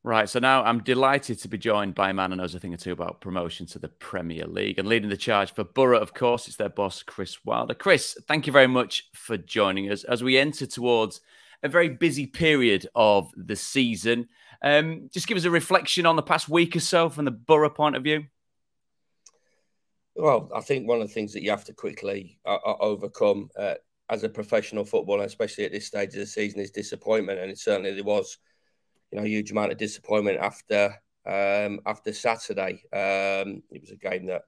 Right, so now I'm delighted to be joined by a man who knows a thing or two about promotion to the Premier League and leading the charge for Boro, of course. It's their boss, Chris Wilder. Chris, thank you very much for joining us as we enter towards a very busy period of the season. Just give us a reflection on the past week or so from the Boro point of view. Well, I think one of the things that you have to quickly overcome as a professional footballer, especially at this stage of the season, is disappointment. And certainly there was, a huge amount of disappointment after Saturday. It was a game that,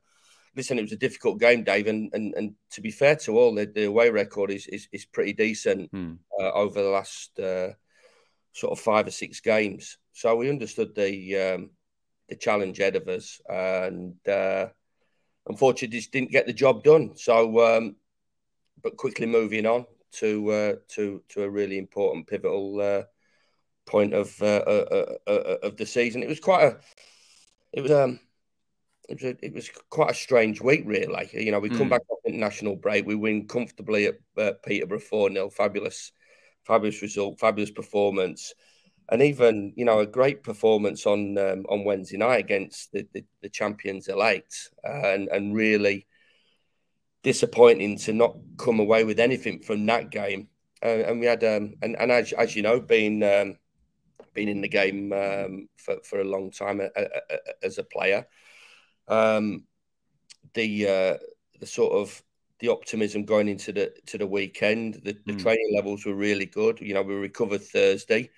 listen, it was a difficult game, Dave, and to be fair to all, the away record is pretty decent over the last sort of 5 or 6 games. So we understood the challenge ahead of us, and unfortunately just didn't get the job done. So, but quickly moving on to a really important, pivotal point of the season. It was quite a strange week, really. We come back off international break, we win comfortably at Peterborough 4-0. Fabulous result, fabulous performance, and even a great performance on Wednesday night against the champions elect, and really disappointing to not come away with anything from that game. And we had and as you know, been in the game for a long time as a player. The sort of the optimism going into the weekend, the training levels were really good. We recovered Thursday.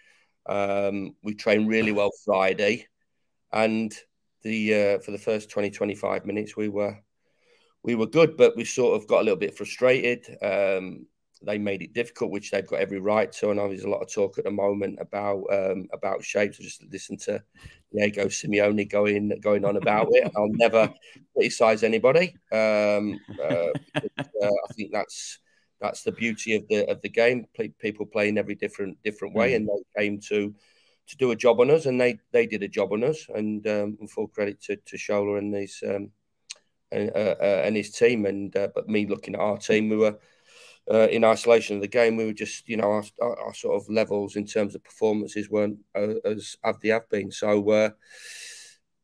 We trained really well Friday, and for the first 20-25 minutes we were good, but we sort of got a little bit frustrated. They made it difficult, which they've got every right to. I know there's a lot of talk at the moment about shapes. I just listen to Diego Simeone going on about it. I'll never criticise anybody. I think that's the beauty of the game. People play in every different way, and they came to do a job on us, and they did a job on us. And full credit to Shola and his team. But me looking at our team, we were. In isolation of the game, we were just, our sort of levels in terms of performances weren't as they have been. So,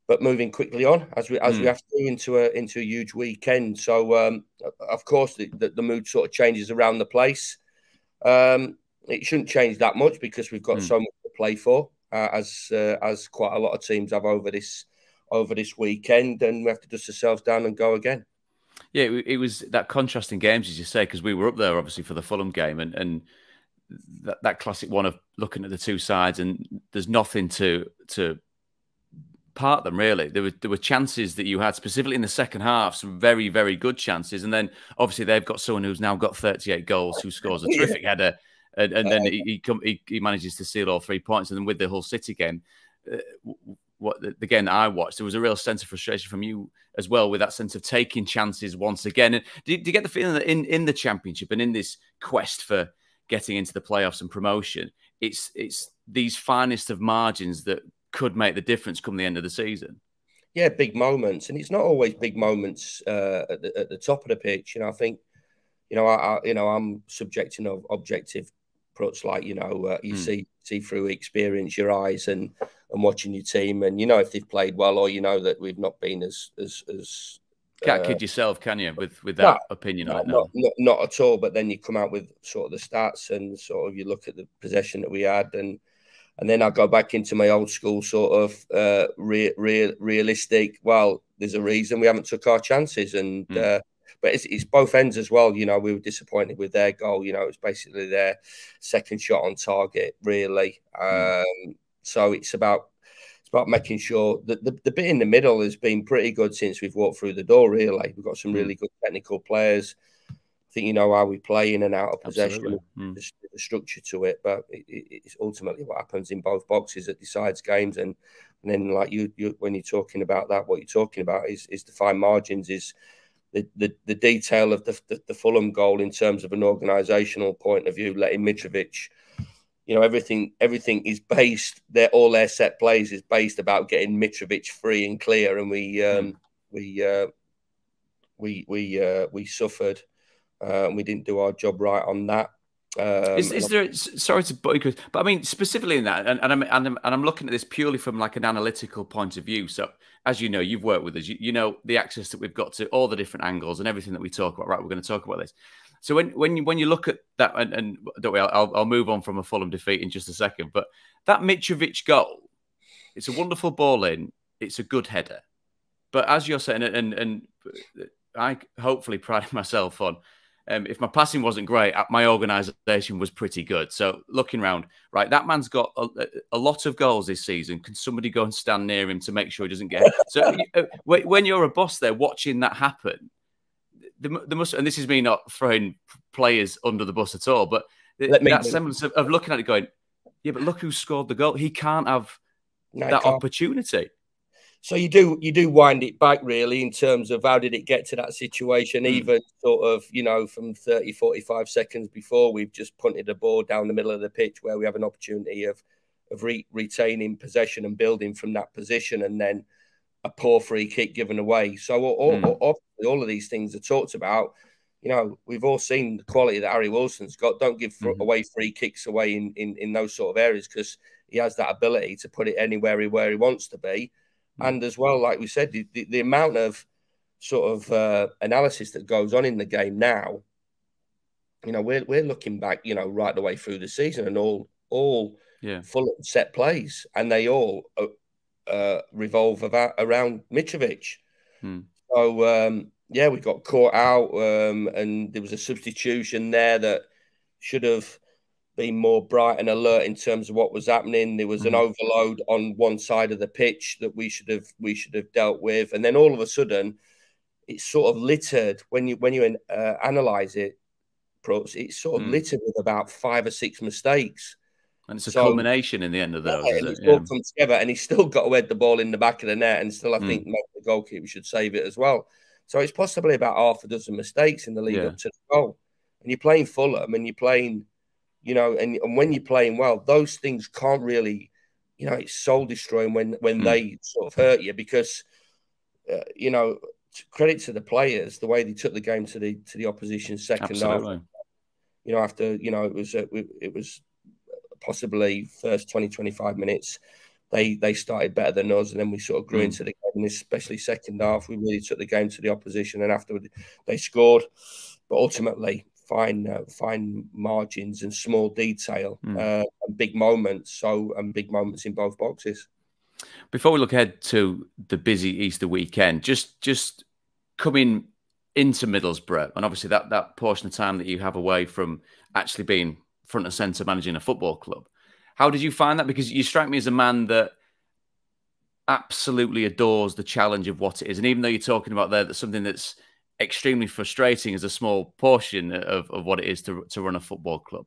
but moving quickly on as we have to into a huge weekend. So, of course, the mood sort of changes around the place. It shouldn't change that much because we've got so much to play for, as quite a lot of teams have over this weekend, and we have to dust ourselves down and go again. Yeah, it was that contrasting games, as you say, because we were up there, obviously, for the Fulham game, and that classic one of looking at the two sides, and there's nothing to part them, really. There were chances that you had, specifically in the second half, some very, very good chances, and then, obviously, they've got someone who's now got 38 goals, who scores a terrific header, and then he manages to seal all 3 points, and then with the Hull City game, the game that I watched, there was a real sense of frustration from you as well, with that sense of taking chances once again. And do you get the feeling that in the Championship and in this quest for getting into the playoffs and promotion, it's these finest of margins that could make the difference come the end of the season? Yeah, big moments, and it's not always big moments at the top of the pitch. I think, I'm subjecting of objective approach, like you see through experience, your eyes, and watching your team, and if they've played well, or that we've not been as can't kid yourself, can you, with that opinion on it? Not at all. But then you come out with sort of the stats, and sort of you look at the possession that we had, and then I go back into my old school sort of realistic. Well, there's a reason we haven't took our chances, and but it's both ends as well. We were disappointed with their goal. It was basically their second shot on target, really. So it's about making sure that the bit in the middle has been pretty good since we've walked through the door, really. We've got some really good technical players. I think how we play in and out of possession. There's a structure to it, but it's ultimately what happens in both boxes that decides games. And then, like you when you're talking about that, what you're talking about is the fine margins, is the detail of the Fulham goal in terms of an organisational point of view, letting Mitrovic. Everything is based. All their set plays is based about getting Mitrovic free and clear, and we suffered. We didn't do our job right on that. Is there? Sorry to butcher, Chris, but I mean specifically in that, and I'm looking at this purely from like an analytical point of view. So as you know, you've worked with us. You know the access that we've got to all the different angles and everything that we talk about. Right, we're going to talk about this. So when you look at that, and don't worry, I'll move on from a Fulham defeat in just a second. But that Mitrovic goal, it's a wonderful ball in. It's a good header. But as you're saying, and I hopefully pride myself on. If my passing wasn't great, my organisation was pretty good. So looking around, right, that man's got a lot of goals this season. Can somebody go and stand near him to make sure he doesn't get hit? So when you're a boss there watching that happen, there must, and this is me not throwing players under the bus at all, but that semblance of looking at it going, yeah, but look who scored the goal. He can't have that opportunity. So you do wind it back really in terms of how did it get to that situation, even sort of, you know, from 30, 45 seconds before we've just punted a ball down the middle of the pitch where we have an opportunity of retaining possession and building from that position, and then a poor free kick given away. So all of these things are talked about. You know, we've all seen the quality that Harry Wilson's got. Don't give away free kicks away in those sort of areas, because he has that ability to put it anywhere where he wants to be. And as well, like we said, the amount of sort of analysis that goes on in the game now, you know, we're looking back, you know, right the way through the season, and all full set plays, and they all revolve around Mitrovic. So yeah, we got caught out, and there was a substitution there that should have been more bright and alert in terms of what was happening. There was an overload on one side of the pitch that we should have dealt with, and then all of a sudden, it's sort of littered when you analyze it. It's sort of littered with about 5 or 6 mistakes, and it's a culmination in the end of those. And it's all come together, and he's still got to head the ball in the back of the net, and still I think maybe the goalkeeper should save it as well. So it's possibly about half a dozen mistakes in the lead up to the goal. And you're playing Fulham, and you're playing. You know, and when you're playing well, those things can't really, you know, it's soul destroying when they sort of hurt you, because, you know, credit to the players, the way they took the game to the opposition's second half. You know, after, you know, it was possibly first 20, 25 minutes, they started better than us, and then we sort of grew into the game, and especially second half, we really took the game to the opposition, and afterward they scored, but ultimately. Fine margins and small detail and big moments. And big moments in both boxes. Before we look ahead to the busy Easter weekend, just coming into Middlesbrough, and obviously that portion of time that you have away from actually being front and centre managing a football club. How did you find that? Because you strike me as a man that absolutely adores the challenge of what it is. And even though you're talking about there, that's something that's extremely frustrating as a small portion of what it is to run a football club.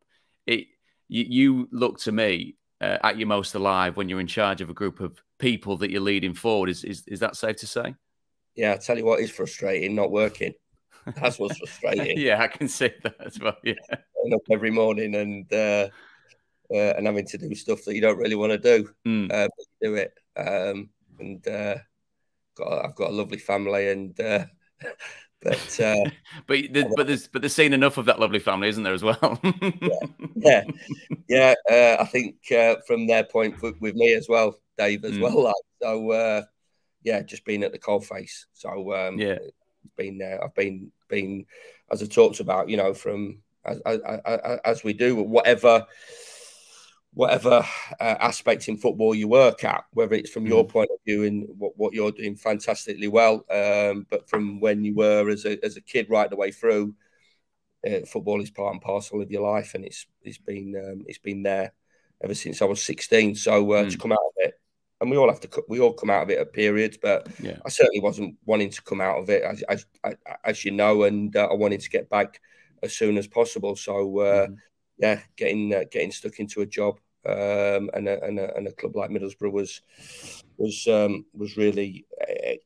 You look to me at your most alive when you're in charge of a group of people that you're leading forward. Is that safe to say? Yeah, I tell you what is frustrating, not working. That's what's frustrating. Yeah, I can see that as well. Yeah, waking up every morning and having to do stuff that you don't really want to do, but you do it. I've got a lovely family, and but there's seen enough of that lovely family, isn't there, as well? yeah. I think from their point with me as well, Dave, as well. Like, so yeah, just being at the coalface. So been there. I've been as I talked about, you know, from as we do whatever aspect in football you work at, whether it's from your point of view and what you're doing fantastically well, but from when you were as a kid right the way through, football is part and parcel of your life, and it's been there ever since I was 16. So to come out of it, and we all come out of it at periods, but I certainly wasn't wanting to come out of it, as you know, and I wanted to get back as soon as possible. So getting stuck into a job and a club like Middlesbrough was really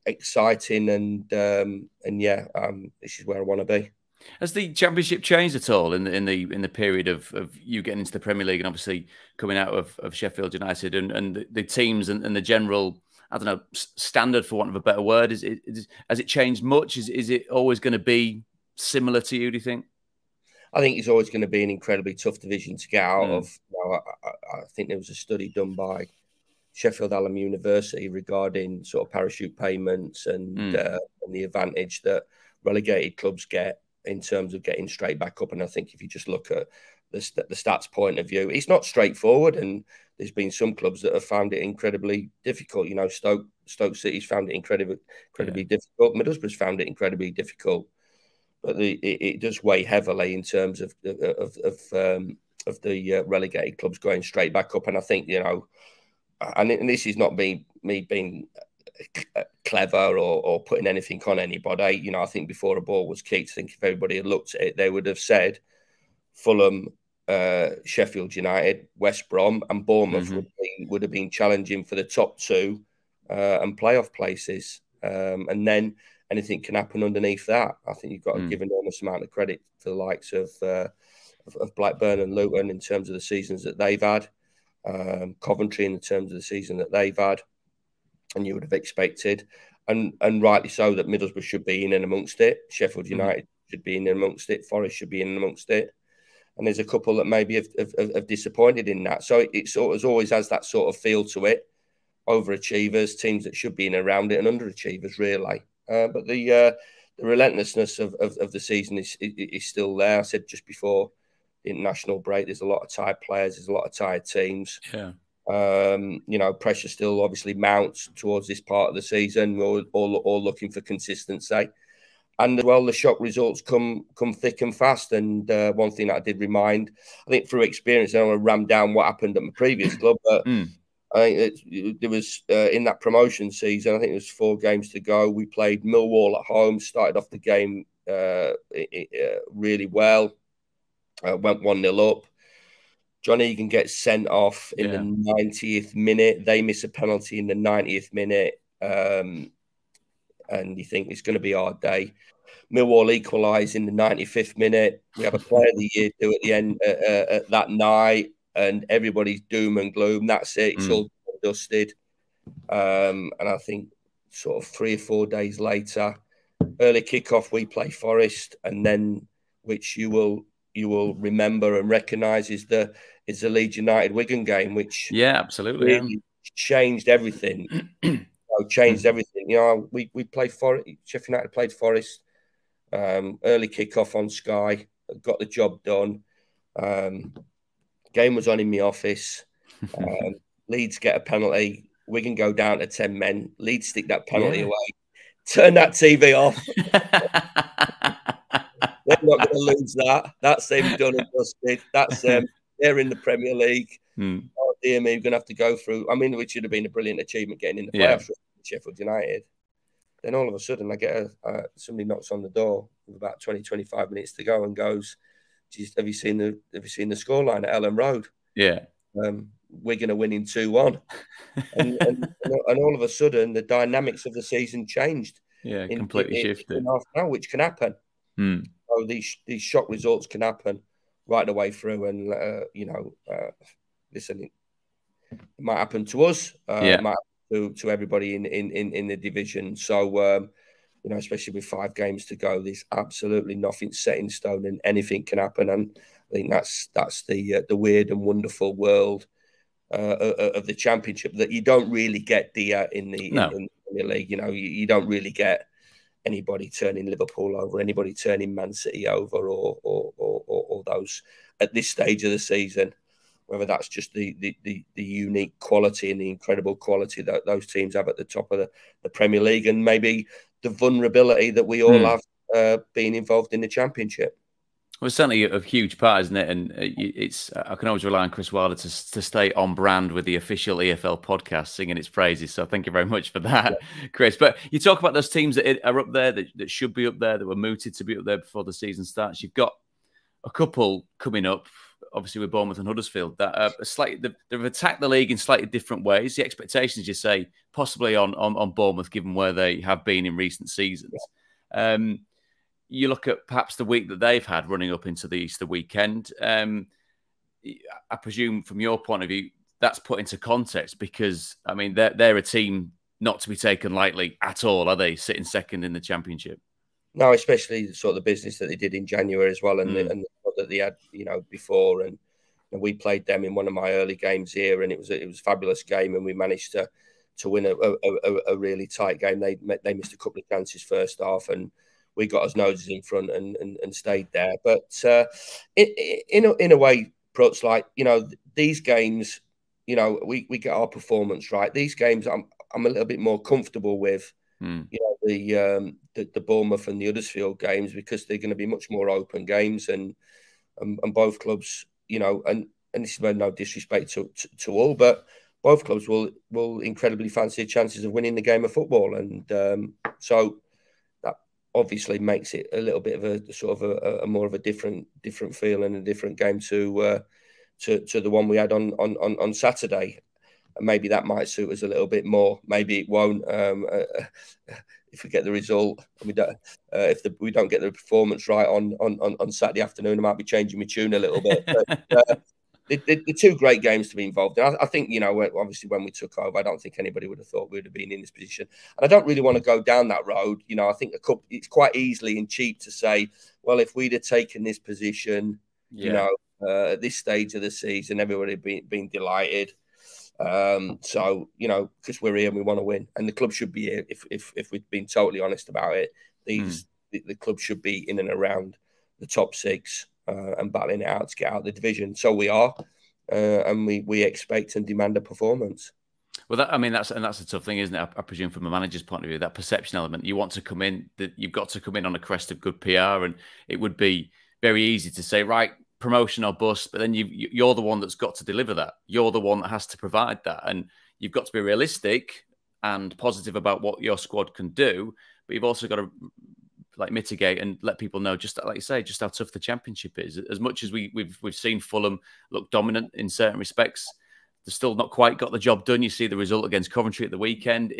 exciting, and this is where I want to be. Has the Championship changed at all in the period of you getting into the Premier League and obviously coming out of Sheffield United and the teams and the general, I don't know, standard, for want of a better word? Has it changed much? Is it always going to be similar to you, do you think? I think it's always going to be an incredibly tough division to get out of. I think there was a study done by Sheffield Hallam University regarding sort of parachute payments and the advantage that relegated clubs get in terms of getting straight back up. And I think if you just look at the stats point of view, it's not straightforward. And there's been some clubs that have found it incredibly difficult. You know, Stoke City's found it incredibly difficult. Middlesbrough's found it incredibly difficult. But it does weigh heavily in terms of the relegated clubs going straight back up. And I think, you know, and this is not me being clever or putting anything on anybody. You know, I think before a ball was kicked, I think if everybody had looked at it, they would have said Fulham, Sheffield United, West Brom and Bournemouth would have been challenging for the top two and playoff places. And then anything can happen underneath that. I think you've got to give enormous amount of credit to the likes of Blackburn and Luton in terms of the seasons that they've had. Coventry in terms of the season that they've had, and you would have expected, and rightly so, that Middlesbrough should be in and amongst it. Sheffield United should be in and amongst it. Forest should be in and amongst it. And there's a couple that maybe have disappointed in that. So it sort of always has that sort of feel to it. Overachievers, teams that should be in around it, and underachievers, really. But the relentlessness of the season is still there. I said just before the international break, there's a lot of tired players, there's a lot of tired teams. Yeah. You know, pressure still obviously mounts towards this part of the season. We're all looking for consistency. And as well, the shock results come thick and fast. And one thing that I did remind, I think through experience, I don't want to ram down what happened at my previous club, but I think there was in that promotion season, I think it was 4 games to go. We played Millwall at home, started off the game really well. Went 1-0 up. John Egan gets sent off in the 90th minute. They miss a penalty in the 90th minute. And you think it's going to be our day. Millwall equalise in the 95th minute. We have a player of the year due at the end at that night, and everybody's doom and gloom. That's it. It's all dusted. And I think sort of 3 or 4 days later, early kickoff, we play Forest, and then which you will remember and recognise is the Leeds United Wigan game, which absolutely really changed everything. Changed everything. You know, we played Forest. Sheffield United played Forest. Early kickoff on Sky, got the job done. Game was on in my office. Leeds get a penalty. Wigan go down to 10 men. Leeds stick that penalty away. Turn that TV off. They're not going to lose that. That's them done and dusted. That's them. They're in the Premier League. Oh dear me, we're going to have to go through. I mean, which should have been a brilliant achievement getting in the playoffs with Sheffield United. Then all of a sudden, I get somebody knocks on the door with about 20, 25 minutes to go and goes, "Have you seen the scoreline at Ellen Road?" Yeah. Wigan are winning 2-1. and all of a sudden, the dynamics of the season changed. Yeah, completely shifted. In half an hour, which can happen. So these shock results can happen right the way through. And, listen, it might happen to us. It might happen to everybody in the division. So, especially with 5 games to go, there's absolutely nothing set in stone and anything can happen. And I think that's the weird and wonderful world of the Championship that you don't really get in the Premier League. You know, you don't really get anybody turning Liverpool over, anybody turning Man City over, or those at this stage of the season. Whether that's just the unique quality and the incredible quality that those teams have at the top of the Premier League, and maybe the vulnerability that we all have being involved in the Championship. Well, it's certainly a huge part, isn't it? And I can always rely on Chris Wilder to stay on brand with the official EFL podcast, singing its praises. So thank you very much for that, Chris. But you talk about those teams that are up there, that should be up there, that were mooted to be up there before the season starts. You've got a couple coming up, obviously with Bournemouth and Huddersfield, that are they've attacked the league in slightly different ways. The expectations, you say, possibly on Bournemouth, given where they have been in recent seasons. You look at perhaps the week that they've had running up into the Easter weekend. I presume from your point of view, that's put into context because, I mean, they're a team not to be taken lightly at all, are they, sitting second in the Championship? No, especially sort of the business that they did in January as well, and the squad that they had, before, and we played them in one of my early games here, and it was a fabulous game, and we managed to win a really tight game. They missed a couple of chances first half, and we got our noses in front and stayed there. But in a way, Prutz, like, these games, we get our performance right. These games, I'm a little bit more comfortable with. The Bournemouth and the Huddersfield games, because they're going to be much more open games, and both clubs, and this is no disrespect to all, but both clubs will incredibly fancy the chances of winning the game of football, and so that obviously makes it a little bit of a sort of a more of a different feel and a different game to the one we had on Saturday. And maybe that might suit us a little bit more. Maybe it won't. If we get the result, and we don't, if we don't get the performance right on Saturday afternoon, I might be changing my tune a little bit. But the two great games to be involved in. I think, obviously when we took over, I don't think anybody would have thought we would have been in this position. And I don't really want to go down that road. I think it's quite easily and cheap to say, well, if we'd have taken this position, at this stage of the season, everybody been delighted. So, because we're here and we want to win, and the club should be here. If we've been totally honest about it, the club should be in and around the top six and battling it out to get out of the division. So we are, and we expect and demand a performance. Well, that's a tough thing, isn't it? I presume from a manager's point of view, that perception element. You want to come in, that you've got to come in on a crest of good PR, and it would be very easy to say, right, promotion or bust, but then you're the one that's got to deliver that. You're the one that has to provide that, and you've got to be realistic and positive about what your squad can do. But you've also got to mitigate and let people know, just like you say, just how tough the Championship is. As much as we've seen Fulham look dominant in certain respects, they've still not quite got the job done. You see the result against Coventry at the weekend.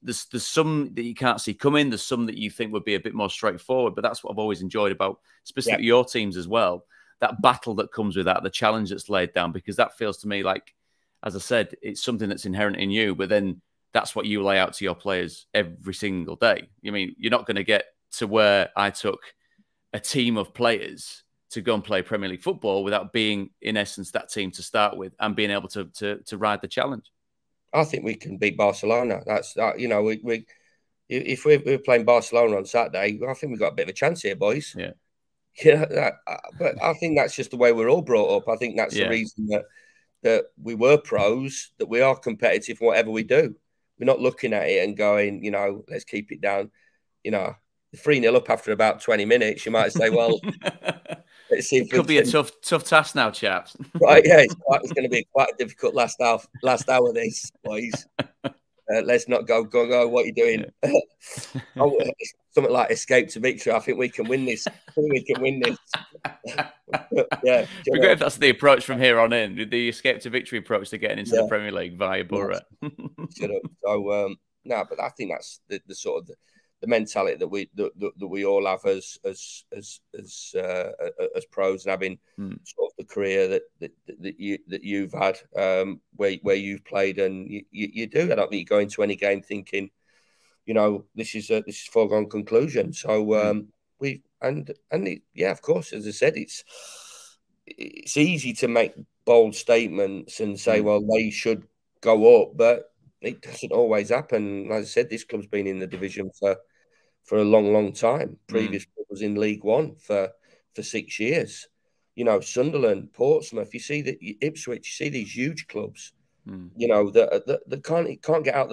There's some that you can't see coming. There's some that you think would be a bit more straightforward. But that's what I've always enjoyed about specifically your teams as well. That battle that comes with that, the challenge that's laid down, because that feels to me like, as I said, it's something that's inherent in you, but then that's what you lay out to your players every single day. I mean, you're not going to get to where I took a team of players to go and play Premier League football without being, in essence, that team to start with and being able to ride the challenge. I think we can beat Barcelona. That's if we're playing Barcelona on Saturday, I think we've got a bit of a chance here, boys. Yeah. But I think that's just the way we're all brought up. I think that's the reason that we were pros, that we are competitive in whatever we do. We're not looking at it and going, let's keep it down. 3-0 up after about 20 minutes, you might say, well, let's see if it could be a tough task now, chaps. Right, yeah, it's going to be quite a difficult last hour, this, boys. Let's not go, what are you doing? Yeah. Something like escape to victory. I think we can win this. Yeah. It'd be great if that's the approach from here on in, the escape to victory approach to getting into the Premier League via Boro. So, no, but I think that's the sort of the mentality that we all have as pros, and having sort of the career that you've had, where you've played, and you do. I don't think you go into any game thinking, this is foregone conclusion. So of course, as I said, it's easy to make bold statements and say, well, they should go up, but it doesn't always happen. As I said, this club's been in the division for a long time. Previous club was in League One for 6 years. Sunderland, Portsmouth. You see that Ipswich. You see these huge clubs. That can't get out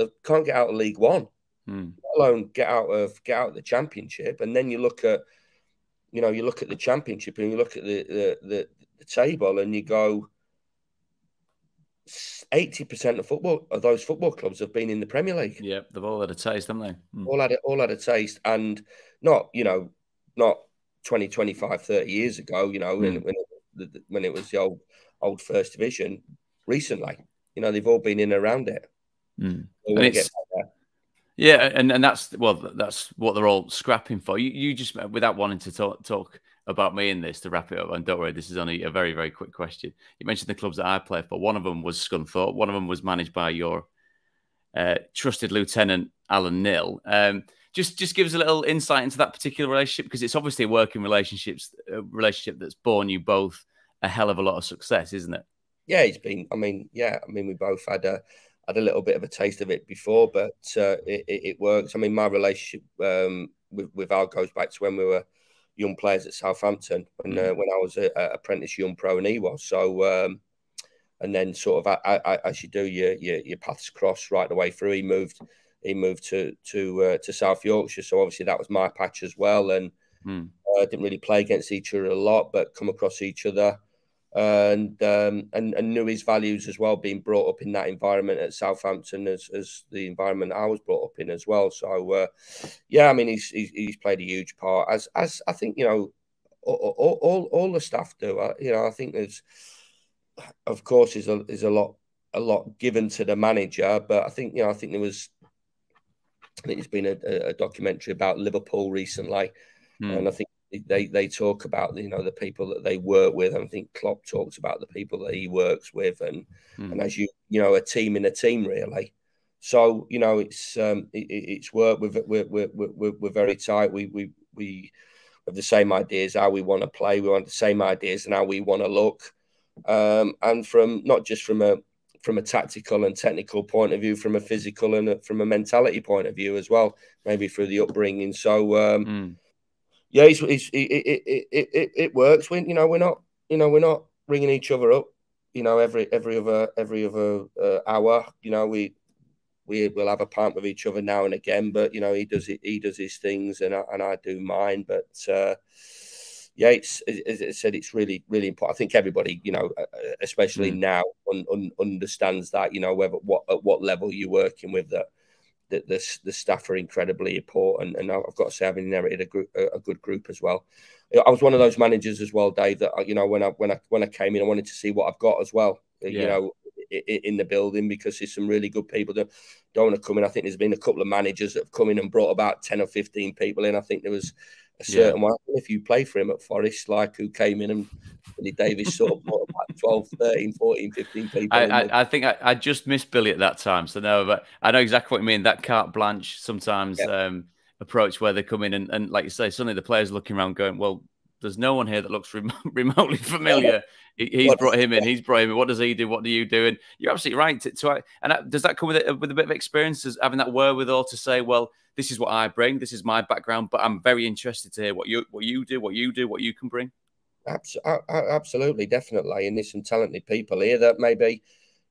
of League One, let alone get out of the Championship. And then you look at the Championship and you look at the table and you go, 80% of those football clubs have been in the Premier League. Yeah, they've all had a taste, haven't they? All had a taste, and not 20, 25, 30 years ago. When it was the old First Division. Recently, they've all been in and around it. And that's what they're all scrapping for. You just, without wanting to talk about me in this, to wrap it up, and don't worry, this is only a very, very quick question. You mentioned the clubs that I played for. One of them was Scunthorpe. One of them was managed by your trusted lieutenant, Alan Nill. just give us a little insight into that particular relationship, because it's obviously a working relationship that's borne you both a hell of a lot of success, isn't it? Yeah, it's been. I mean, we both had a little bit of a taste of it before, but it works. I mean, my relationship with Al goes back to when we were young players at Southampton, when I was an apprentice young pro and he was. So, and then sort of as you do, your paths cross right the way through. He moved to South Yorkshire, so obviously that was my patch as well, and didn't really play against each other a lot, but come across each other. And knew his values as well, being brought up in that environment at Southampton as the environment I was brought up in as well. So I mean, he's played a huge part, as I think, you know, all the staff do. You know, I think there's, of course, there's a lot given to the manager, but I think, you know, I think there's been a documentary about Liverpool recently, and I think they talk about, you know, the people that they work with. And I think Klopp talks about the people that he works with, and as you know, a team in a team, really. So, you know, it's work. We're very tight. We have the same ideas how we want to play. We want the same ideas and how we want to look, and from not just from a tactical and technical point of view, from a physical and from a mentality point of view as well, maybe through the upbringing. So. Yeah, it works. We're not ringing each other up, you know, every other hour. You know, we'll have a pint with each other now and again, but you know, he does his things and I do mine. But yeah, as I said, it's really, really important. I think everybody, you know, especially now, understands that, you know, at what level you're working with, that the staff are incredibly important, and I've got to say I've inherited a good group as well. I was one of those managers as well, Dave, that, you know, when I came in, I wanted to see what I've got as well, you know, in the building, because there's some really good people that don't want to come in. I think there's been a couple of managers that have come in and brought about 10 or 15 people in. I think there was a certain one. If you play for him at Forest, like, who came in and Billy Davies sort of brought about 12, 13, 14, 15 people. I think I just missed Billy at that time. So no, but I know exactly what you mean. That carte blanche sometimes approach where they come in and like you say, suddenly the players looking around going, well, there's no one here that looks remotely familiar. He's brought him in. He's brought him in. What does he do? What do you do? And you're absolutely right. Does that come with a bit of experience, as having that wherewithal to say, well, this is what I bring, this is my background, but I'm very interested to hear what you do, what you can bring? Absolutely, definitely. And there's some talented people here that maybe,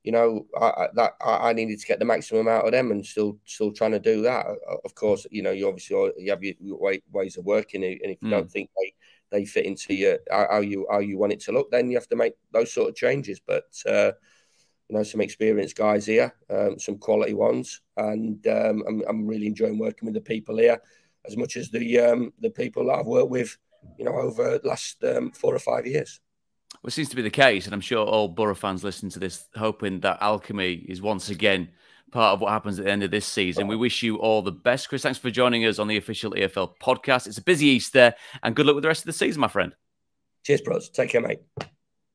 you know, I needed to get the maximum out of them, and still trying to do that. Of course, you know, you have your ways of working, and if you don't think they fit into how you want it to look, then you have to make those sort of changes. But you know, some experienced guys here, some quality ones, and I'm really enjoying working with the people here as much as the people that I've worked with, you know, over the last 4 or 5 years. Well, it seems to be the case, and I'm sure all Boro fans listen to this hoping that alchemy is once again part of what happens at the end of this season. We wish you all the best. Chris, thanks for joining us on the official EFL podcast. It's a busy Easter, and good luck with the rest of the season, my friend. Cheers, bros. Take care, mate.